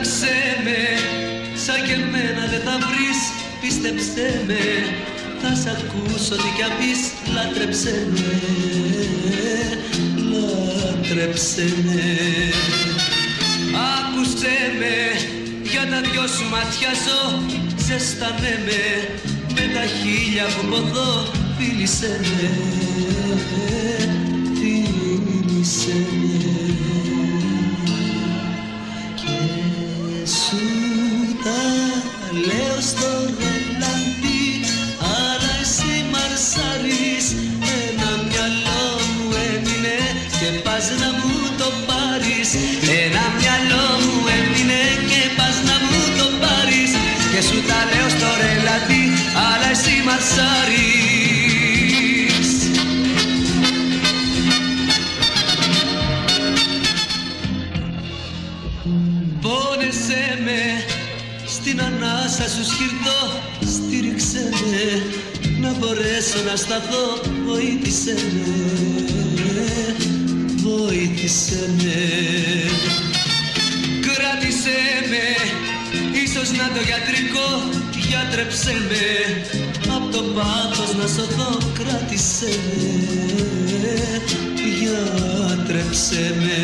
Ψάξε με, σαν και εμένα δεν θα βρεις. Πίστεψέ με, θα σ' ακούσω τι κι αν πεις. Λάτρεψέ με, λάτρεψέ με. Άκουσέ με, για τα δυο σου μάτια ζω. Ζέστανέ με, με τα χείλια που ποθώ. Φίλησέ με, φίλησέ με. Σου τα λέω στο ρολαντί, αλλά εσύ μαρσάρεις. Ένα μυαλό μου έμεινε και πας να μου το πάρεις. Ένα μυαλό μου έμεινε και πας να μου το πάρεις. Και σου τα λέω στο ρολαντί, αλλά εσύ μαρσάρεις. Πόνεσέ με, στην ανάσα σου σκυρτώ. Στήριξέ με, να μπορέσω να σταθώ. Βοήθησέ με, βοήθησέ με. Κράτησέ με, ίσως να το γιατρικό. Γιατρέψέ με, απ' το πάθος να σωθώ. Κράτησέ με, γιατρέψέ με.